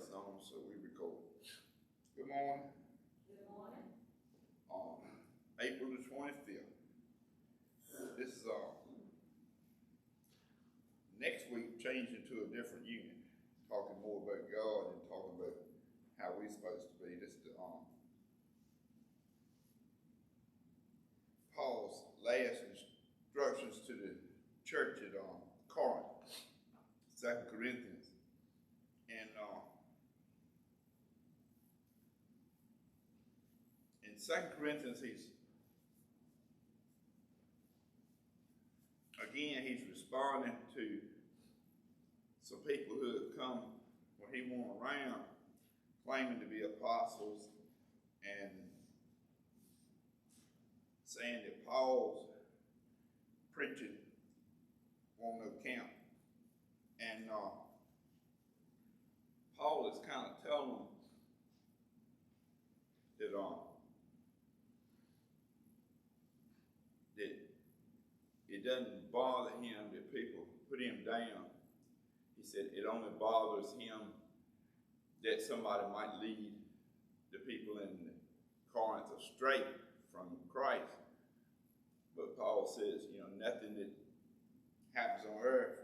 song, so we record. Good morning. Good morning. April the 25th. This is next week changing to a different unit, talking more about God and talking about how we're supposed to be. This is Paul's last instructions to the church at Corinth, 2 Corinthians. And in 2 Corinthians, he's responding to some people who have come when he went around claiming to be apostles and saying that Paul's preaching won't no count. And Paul is kind of telling them that it doesn't bother him that people put him down. He said it only bothers him that somebody might lead the people in Corinth astray from Christ. But Paul says, nothing that happens on earth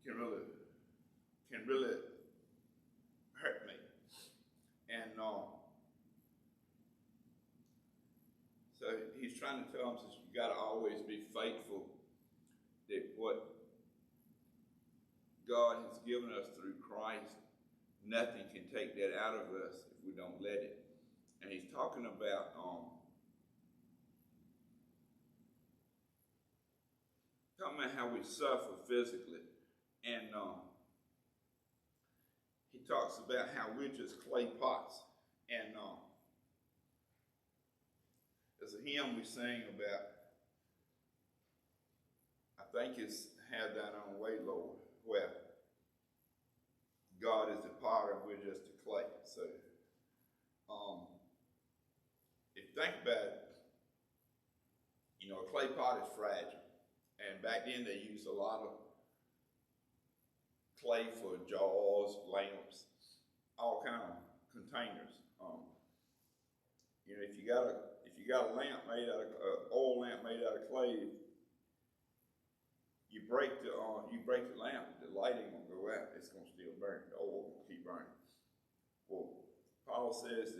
can really hurt me. And so he's trying to tell them, you got to always be faithful that what God has given us through Christ, nothing can take that out of us if we don't let it. And he's talking about how we suffer physically. And he talks about how we're just clay pots. And there's a hymn we sing about, I think it's Have Thine Own Way, Lord, where God is the potter and we're just the clay. So if you think about it, a clay pot is fragile. And back then they used a lot of clay for jars, lamps, all kind of containers. If you got a lamp made out of oil lamp made out of clay, you break the lamp, the light ain't gonna go out. It's gonna still burn. The oil will keep burning. Well, Paul says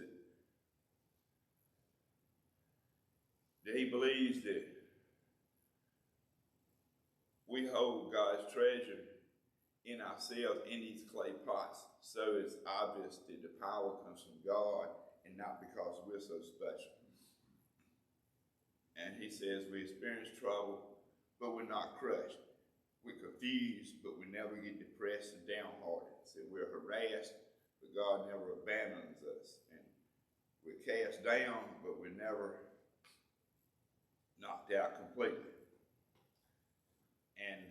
that he believes that we hold God's treasure in ourselves in these clay pots. So it's obvious that the power comes from God and not because we're so special. And he says we experience trouble, but we're not crushed. We're confused, but we never get depressed and downhearted. So we're harassed, but God never abandons us. And we're cast down, but we're never knocked out completely. And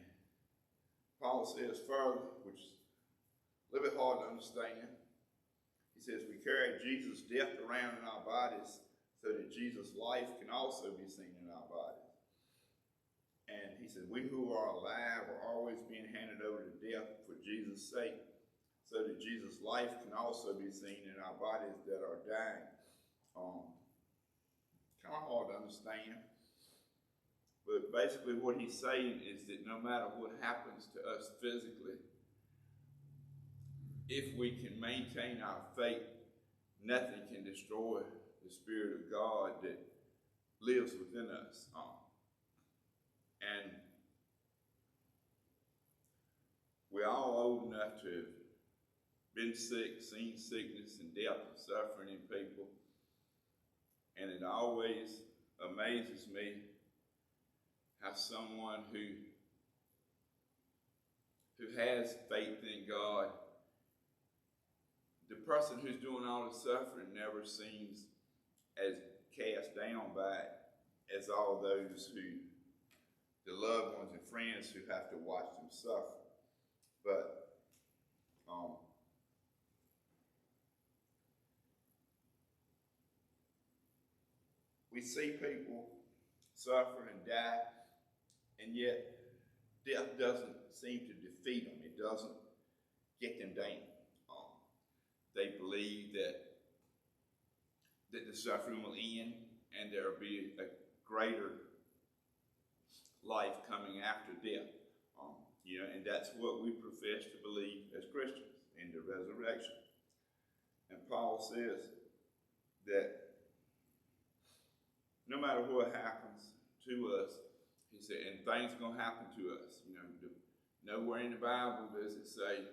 Paul says further, which is a little bit hard to understand, he says we carry Jesus' death around in our bodies so that Jesus' life can also be seen in our bodies. And he said we who are alive are always being handed over to death for Jesus' sake so that Jesus' life can also be seen in our bodies that are dying. Kind of hard to understand. But basically what he's saying is that no matter what happens to us physically, if we can maintain our faith, nothing can destroy the Spirit of God that lives within us. And we're all old enough to have been sick, seen sickness and death and suffering in people. And it always amazes me how someone who has faith in God, the person who's doing all the suffering never seems as cast down by it as all those the loved ones and friends who have to watch them suffer. But we see people suffer and die, and yet death doesn't seem to defeat them. It doesn't get them down. they believe that the suffering will end and there will be a greater life coming after death. And that's what we profess to believe as Christians, in the resurrection. And Paul says that no matter what happens to us, he said, and things are going to happen to us. Nowhere in the Bible does it say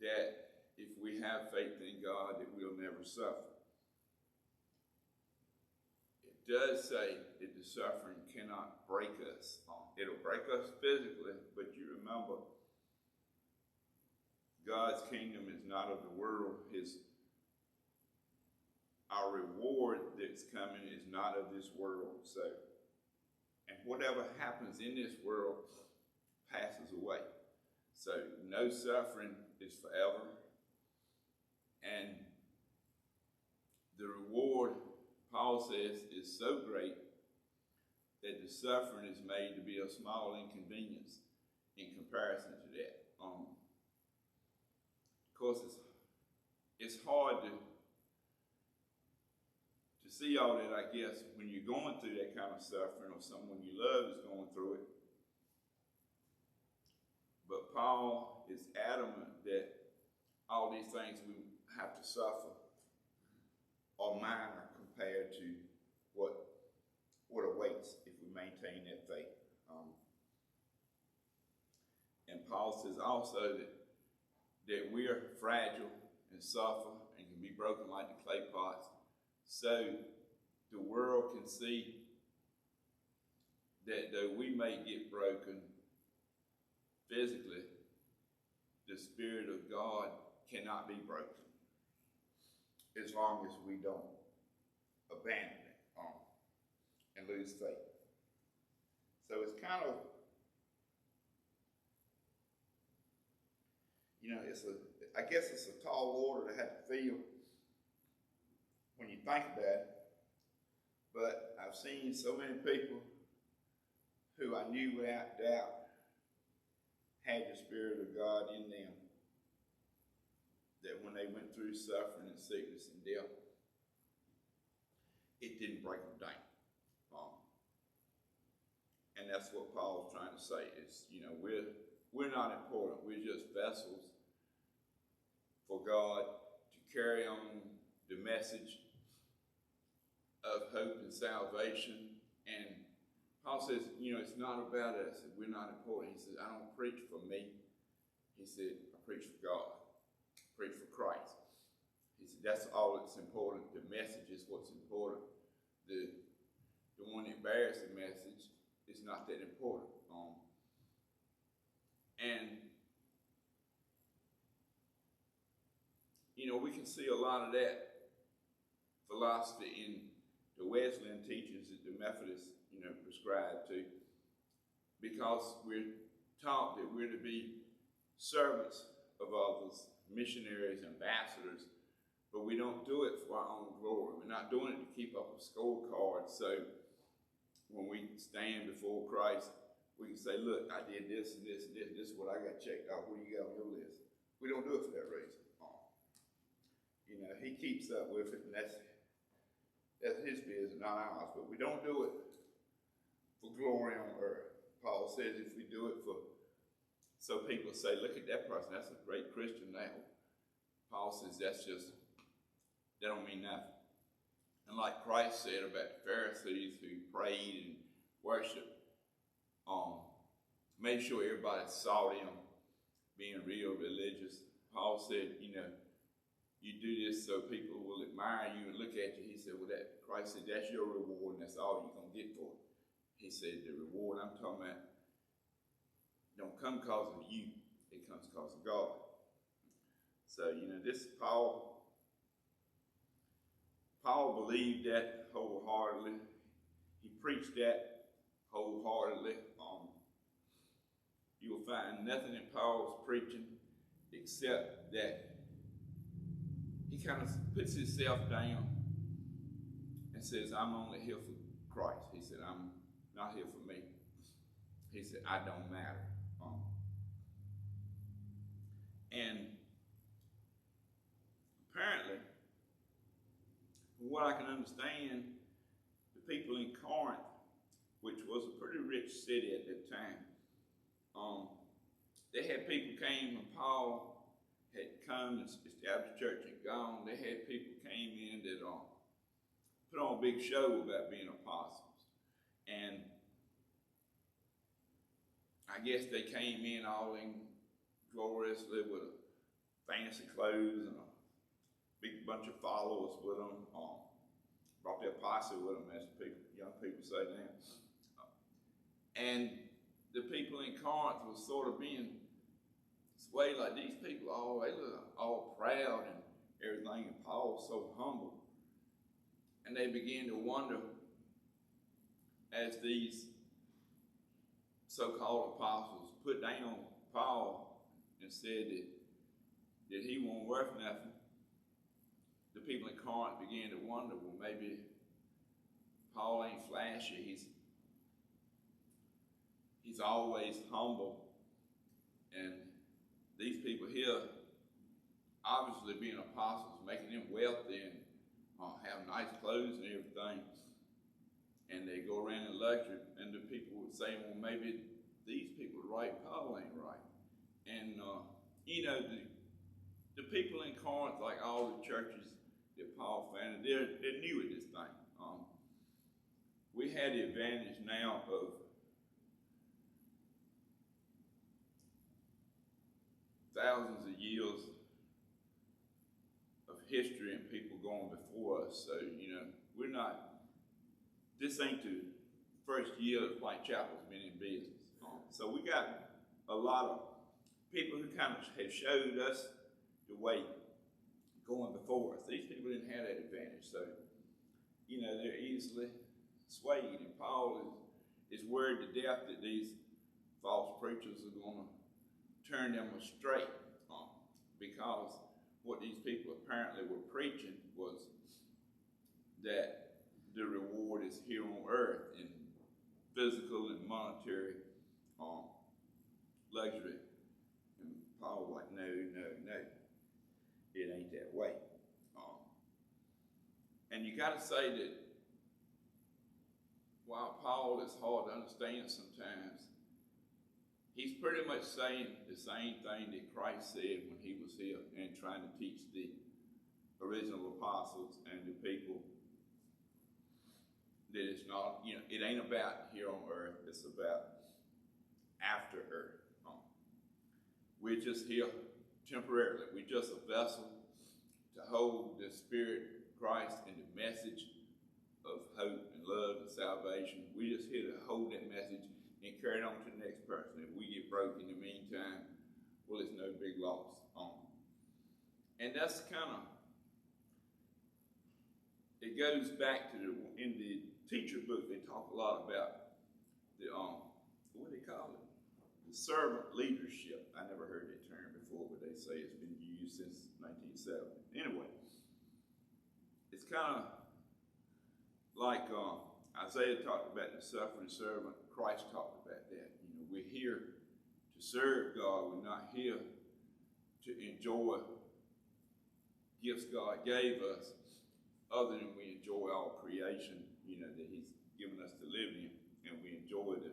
that if we have faith in God that we'll never suffer. It does say that the suffering cannot break us. It'll break us physically, but you remember, God's kingdom is not of the world. Our reward that's coming is not of this world. So, and whatever happens in this world passes away. So no suffering is forever. And the reward, Paul says, is so great that the suffering is made to be a small inconvenience in comparison to that. Of course, it's hard to see all that, I guess, when you're going through that kind of suffering or someone you love is going through it. But Paul is adamant that all these things we have to suffer are minor compared to what awaits if we maintain that faith. And Paul says also that we are fragile and suffer and can be broken like the clay pots. So the world can see that though we may get broken physically, the Spirit of God cannot be broken as long as we don't abandon it and lose faith. So it's kind of, I guess it's a tall order to have to feel when you think about it. But I've seen so many people who I knew without doubt had the Spirit of God in them, that when they went through suffering and sickness and death, it didn't break them down. And that's what Paul's trying to say is, we're not important. We're just vessels for God to carry on the message of hope and salvation. And Paul says, it's not about us. We're not important. He says, I don't preach for me. He said, I preach for God. I preach for Christ. He said, that's all that's important. The message is what's important. The one that bears the message is not that important. We can see a lot of that philosophy in the Wesleyan teachings that the Methodists, prescribe to, because we're taught that we're to be servants of others, missionaries, ambassadors, but we don't do it for our own glory. We're not doing it to keep up a scorecard. So when we stand before Christ, we can say, look, I did this and this and this, and this is what I got checked off. What do you got on your list? We don't do it for that reason. He keeps up with it, and that's his business, not ours. But we don't do it for glory on earth. Paul says if we do it so people say, look at that person, that's a great Christian now. Paul says that don't mean nothing. And like Christ said about the Pharisees who prayed and worshiped, made sure everybody saw them being real religious. Paul said, you do this so people will admire you and look at you. He said, Christ said, that's your reward and that's all you're going to get for it. He said, the reward I'm talking about don't come because of you. It comes because of God. So, this Paul believed that wholeheartedly. He preached that wholeheartedly. You will find nothing in Paul's preaching except that he kind of puts himself down and says, I'm only here for Christ. He said, I'm not here for me. He said, I don't matter. And what I can understand, the people in Corinth, which was a pretty rich city at that time, they had people came when Paul had come and established church and gone. They had people came in that put on a big show about being apostles. And I guess they came in all in gloriously with fancy clothes and a big bunch of followers with them. Brought their posse with them, as young people say now. And the people in Corinth was sort of being swayed like these people, they look all proud and everything, and Paul's so humble. And they began to wonder, as these so-called apostles put down Paul and said that he wasn't worth nothing, the people in Corinth began to wonder, well, maybe Paul ain't flashy. He's always humble. And these people here, obviously being apostles, making them wealthy and have nice clothes and everything. And they go around in luxury, and the people would say, well, maybe these people are right, Paul ain't right. And, the people in Corinth, like all the churches that Paul founded, they're new at this thing. We had the advantage now of thousands of years of history and people going before us. So, this ain't the first year that White Chapel's been in business. So we got a lot of people who kind of have showed us the way going before us. These people didn't have that advantage. So, they're easily swayed. And Paul is worried to death that these false preachers are going to turn them astray, because what these people apparently were preaching was that the reward is here on earth in physical and monetary luxury. And Paul was like, no, it ain't that way. And you got to say that while Paul is hard to understand sometimes, he's pretty much saying the same thing that Christ said when he was here and trying to teach the original apostles and the people that it's not, it ain't about here on earth, it's about after earth. We're just here temporarily. We're just a vessel to hold the Spirit of Christ and the message of hope and love and salvation. We're just here to hold that message and carry it on to the next person. If we get broke in the meantime, well, it's no big loss. And that's kind of, it goes back to in the teacher book, they talk a lot about the, what do they call it? The servant leadership. I never heard that term before, but they say it's been used since 1970. Anyway, it's kind of like Isaiah talked about the suffering servant. Christ talked about that. We're here to serve God. We're not here to enjoy gifts God gave us, other than we enjoy all creation, that he's given us to live in, and we enjoy the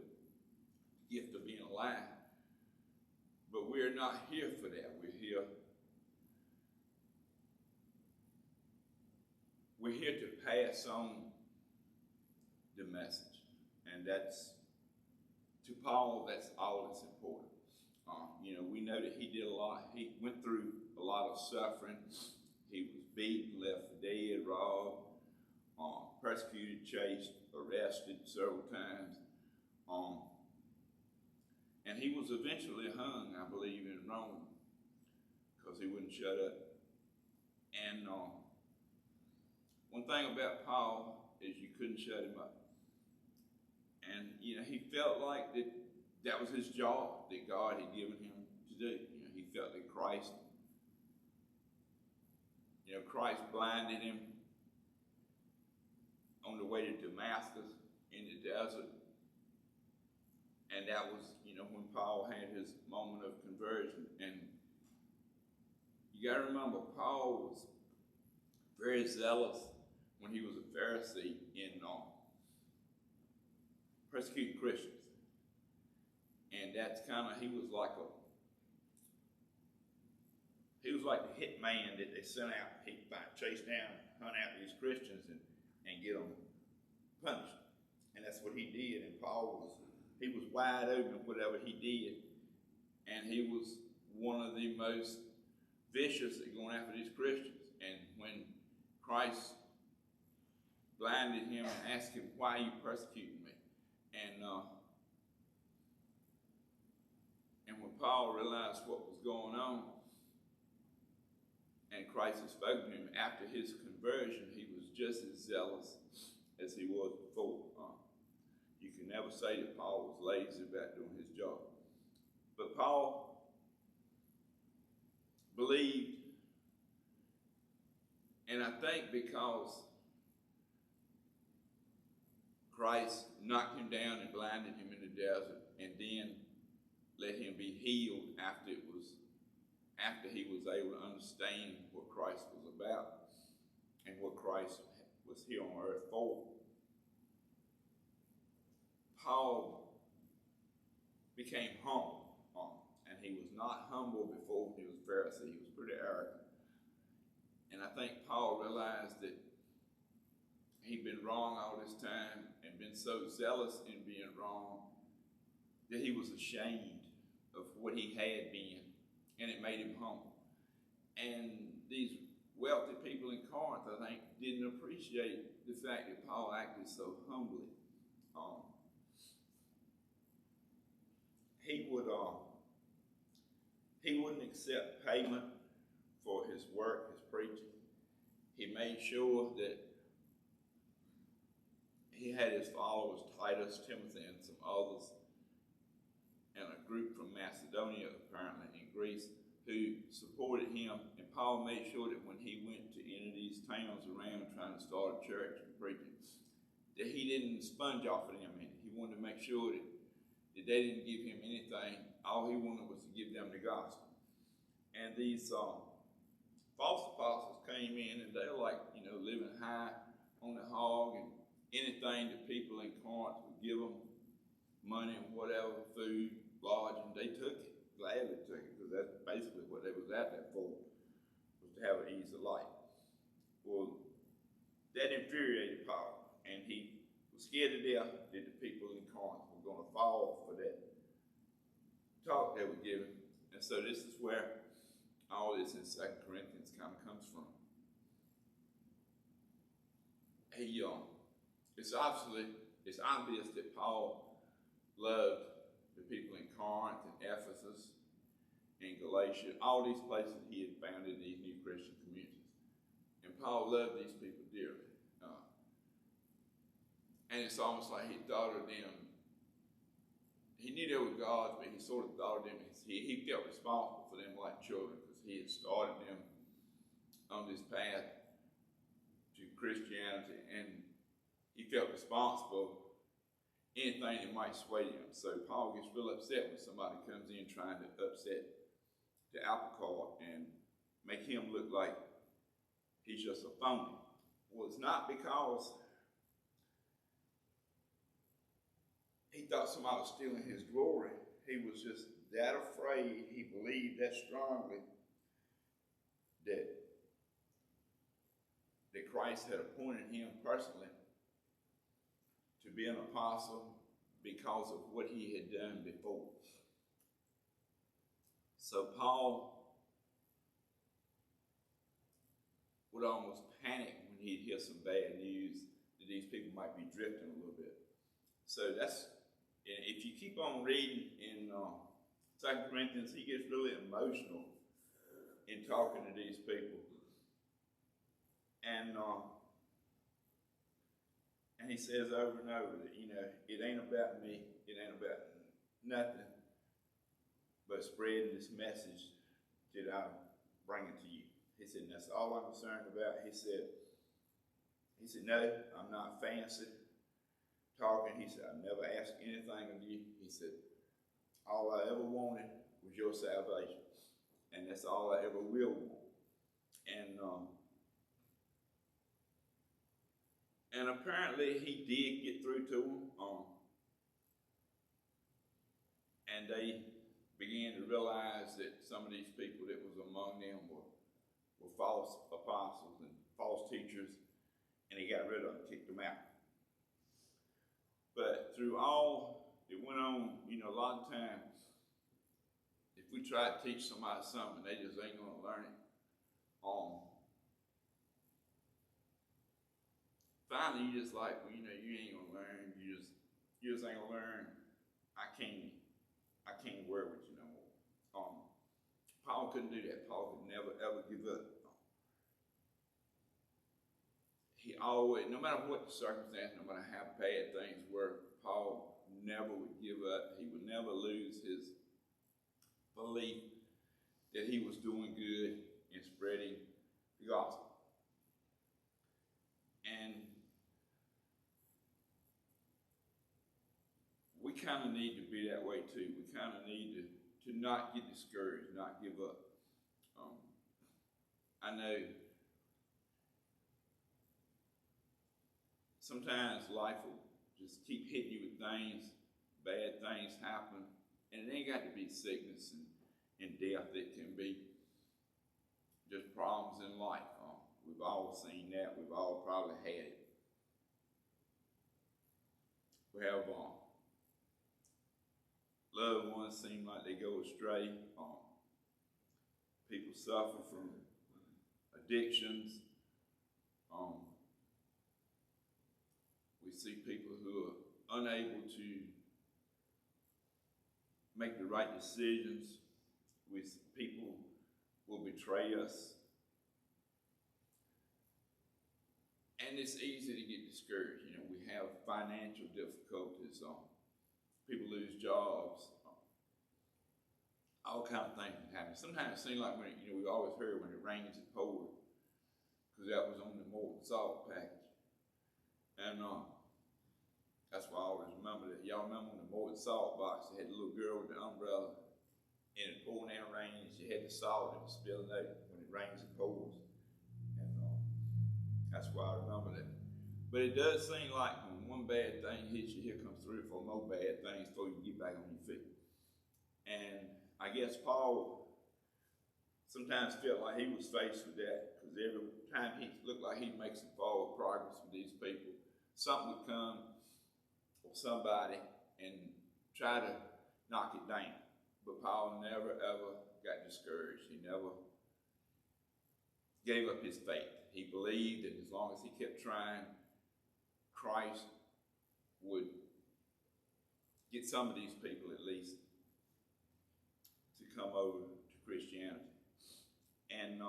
gift of being alive. But we're not here for that. We're here to pass on the message. And that's, to Paul, that's all that's important. We know that he did a lot. He went through a lot of suffering. He was beaten, left for dead, robbed, persecuted, chased, arrested several times. And he was eventually hung, I believe, in Rome, because he wouldn't shut up. And one thing about Paul is you couldn't shut him up. And, he felt like that was his job that God had given him to do. He felt that Christ blinded him on the way to Damascus in the desert. And that was, when Paul had his moment of conversion. And you got to remember, Paul was very zealous when he was a Pharisee in persecuting Christians. And that's kind of, he was like the hit man that they sent out. He'd chase down, hunt out these Christians and get them punished. And that's what he did. And Paul he was wide open whatever he did. And he was one of the most vicious at going after these Christians. And when Christ blinded him and asked him, "Why are you persecuting me?" And when Paul realized what was going on, and Christ had spoken to him after his conversion, he was just as zealous as he was before. You can never say that Paul was lazy about doing his job. But Paul believed, and I think because Christ knocked him down and blinded him in the desert, and then let him be healed after he was able to understand what Christ was about and what Christ was here on earth for. Paul became humble, and he was not humble before he was Pharisee. He was pretty arrogant. And I think Paul realized that he'd been wrong all this time and been so zealous in being wrong that he was ashamed of what he had been, and it made him humble. And these wealthy people in Corinth, I think, didn't appreciate the fact that Paul acted so humbly. He wouldn't accept payment for his work, his preaching. He made sure that he had his followers, Titus, Timothy, and some others, and a group from Macedonia, apparently, in Greece, who supported him. And Paul made sure that when he went to any of these towns around trying to start a church and preaching, that he didn't sponge off of them. He wanted to make sure that they didn't give him anything. All he wanted was to give them the gospel. And these false apostles came in, and they were like, living high on the hog, and anything that people in Corinth would give them, money and whatever, food, lodging, they took it, gladly took it, because that's basically what they was out there for, was to have an easy life. Well, that infuriated Paul, and he was scared to death that the people in Corinth were going to fall for that talk they were giving. And so this is where all this in 2 Corinthians kind of comes from. It's obvious that Paul loved the people in Corinth and Ephesus and Galatia, all these places he had founded these new Christian communities. And Paul loved these people dearly. And it's almost like he thought of them. He knew they were God's, but he sort of thought of them. He felt responsible for them like children, because he had started them on this path to Christianity, and he felt responsible anything that might sway them. So Paul gets real upset when somebody comes in trying to upset the apple cart and make him look like he's just a phony. Well, it's not because he thought somebody was stealing his glory. He was just that afraid. He believed that strongly that Christ had appointed him personally to be an apostle because of what he had done before. So Paul would almost panic when he'd hear some bad news that these people might be drifting a little bit. So if you keep on reading in 2 Corinthians, he gets really emotional in talking to these people. And he says over and over that, it ain't about me, it ain't about nothing but spreading this message that I'm bringing to you. He said, and that's all I'm concerned about. He said, no, I'm not fancy talking. He said, I've never asked anything of you. He said, all I ever wanted was your salvation. And that's all I ever will want. And And apparently he did get through to them. And they began to realize that some of these people that was among them were false apostles and false teachers, and he got rid of them, kicked them out. But through all it went on, a lot of times, if we try to teach somebody something, they just ain't going to learn it. Finally, you just like, well, you ain't going to learn. You just ain't going to learn. I can't work with you no more. Paul couldn't do that. Paul could never, ever give up. He always, no matter what the circumstance, no matter how bad things were, Paul never would give up. He would never lose his belief that he was doing good in spreading the gospel. And we kind of need to be that way too. We kind of need to not get discouraged, not give up. I know sometimes life will just keep hitting you with things, bad things happen, and it ain't got to be sickness and death. It can be just problems in life. We've all seen that. We've all probably had it. We have loved ones seem like they go astray. People suffer from addictions. We see people who are unable to make the right decisions. People will betray us. And it's easy to get discouraged. We have financial difficulties. People lose jobs. All kinds of things can happen. Sometimes it seems like when we always heard when it rains it pours, because that was on the molten salt package. And that's why I always remember that. Y'all remember when the molten salt box, they had the little girl with the umbrella, and it pouring down rain, and she had the salt and it was spilling out. When it rains it pours. And that's why I remember that. But it does seem like when one bad thing hits you, here comes 3 or 4 more bad things before you get back on your feet. And I guess Paul sometimes felt like he was faced with that, because every time he looked like he'd make some forward progress with these people, something would come or somebody and try to knock it down. But Paul never ever got discouraged. He never gave up his faith. He believed that as long as he kept trying, Christ would get some of these people at least to come over to Christianity. And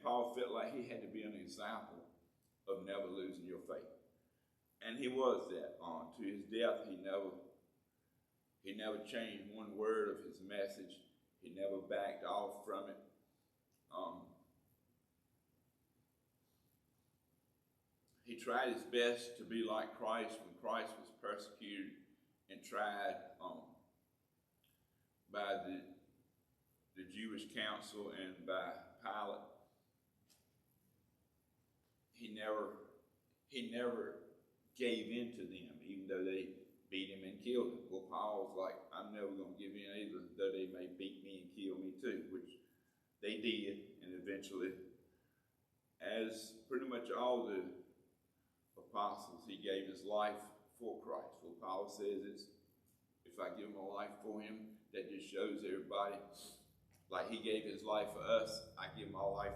Paul felt like he had to be an example of never losing your faith. And he was that. To his death, he never changed one word of his message. He never backed off from it. He tried his best to be like Christ when Christ was persecuted and tried by the Jewish council and by Pilate. He never gave in to them, even though they beat him and killed him. Well, Paul was like, I'm never going to give in either, though they may beat me and kill me too, which they did. And eventually, as pretty much all the apostles, he gave his life for Christ. Well, Paul says if I give my life for him, that just shows everybody, like he gave his life for us, I give my life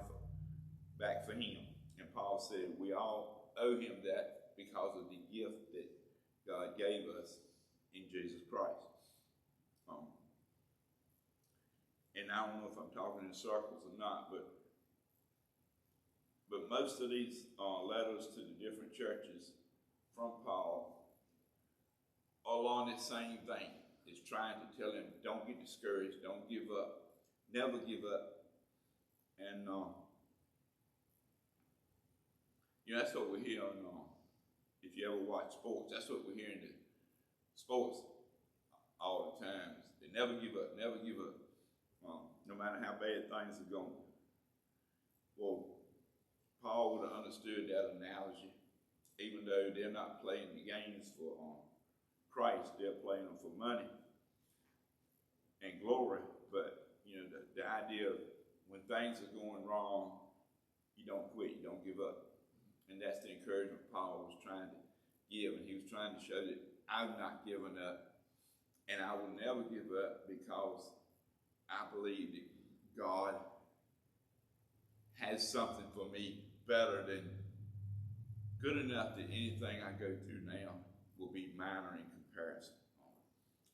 back for him. And Paul said we all owe him that because of the gift that God gave us in Jesus Christ. And I don't know if I'm talking in circles or not, but most of these letters to the different churches from Paul are along this same vein. It's trying to tell them, don't get discouraged, don't give up, never give up. And that's what we're hearing. If you ever watch sports, that's what we're hearing in sports all the time. They never give up, never give up, no matter how bad things are going. Well, Paul would have understood that analogy even though they're not playing the games for Christ, they're playing them for money and glory. But the idea of when things are going wrong, you don't quit, you don't give up. And that's the encouragement Paul was trying to give, and he was trying to show that I'm not giving up, and I will never give up, because I believe that God has something for me better than good enough that anything I go through now will be minor in comparison.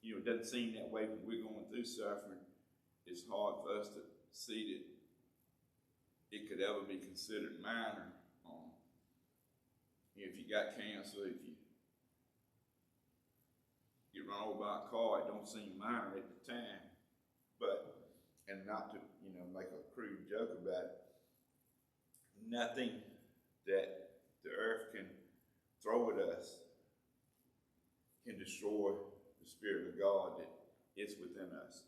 It doesn't seem that way when we're going through suffering. It's hard for us to see that it could ever be considered minor. If you got cancer, if you get run over by a car, it don't seem minor at the time. But, and not to, make a crude joke about it, nothing that the earth can throw at us can destroy the Spirit of God that is within us.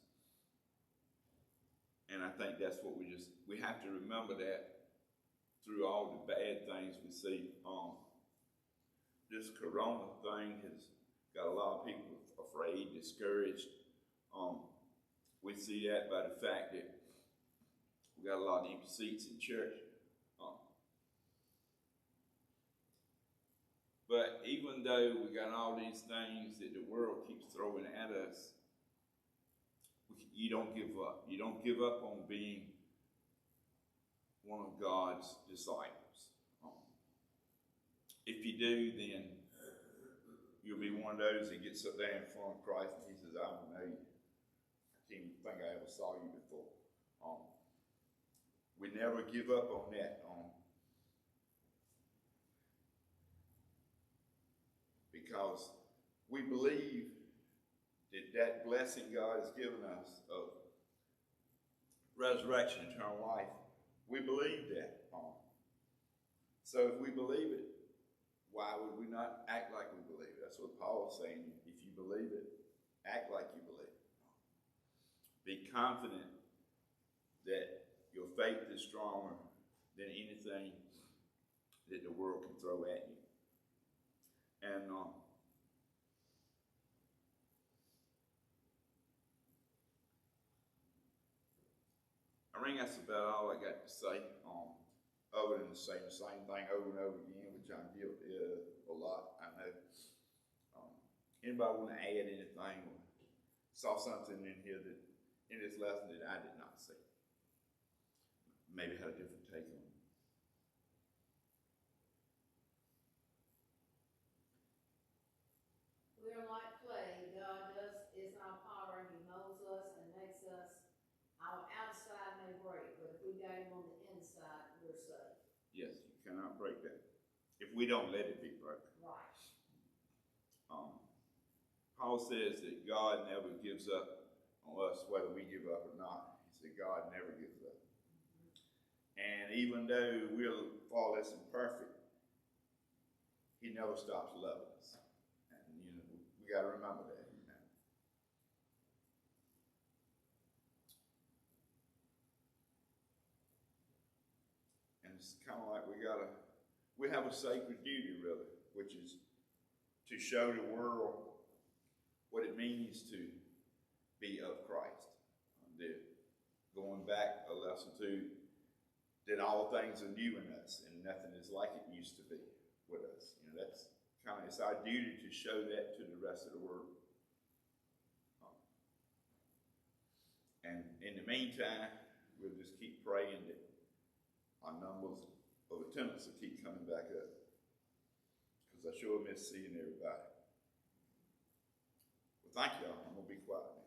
And I think that's what we have to remember, that through all the bad things we see, this corona thing has got a lot of people afraid, discouraged. We see that by the fact that we got a lot of empty seats in church. But even though we got all these things that the world keeps throwing at us, you don't give up. You don't give up on being one of God's disciples. If you do, then you'll be one of those that gets up there in front of Christ and he says, I don't know you. I can't even think I ever saw you before. We never give up on that. Because we believe that blessing God has given us of resurrection, eternal life, we believe that. So if we believe it, why would we not act like we believe it? That's what Paul's saying. If you believe it, act like you believe it. Be confident that your faith is stronger than anything that the world can throw at you. And I think that's about all I got to say, other than saying the same thing over and over again, which I'm guilty of a lot, I know. Anybody want to add anything, or saw something in here that in this lesson that I did not see? Maybe had a different take on it. We're like clay. God is our potter, and he molds us and makes us. Our outside may break, but if we got him on the inside, we're safe. Yes, you cannot break that if we don't let it be broken. Right. Paul says that God never gives up on us, whether we give up or not. He said God never gives up. And even though we're far less than perfect, he never stops loving us. And we got to remember that. And it's kind of like we have a sacred duty, really, which is to show the world what it means to be of Christ. Going back a lesson to that all things are new in us and nothing is like it used to be with us. That's it's our duty to show that to the rest of the world. And in the meantime, we'll just keep praying that our numbers of attendance will keep coming back up. Because I sure miss seeing everybody. Well, thank y'all. I'm going to be quiet now.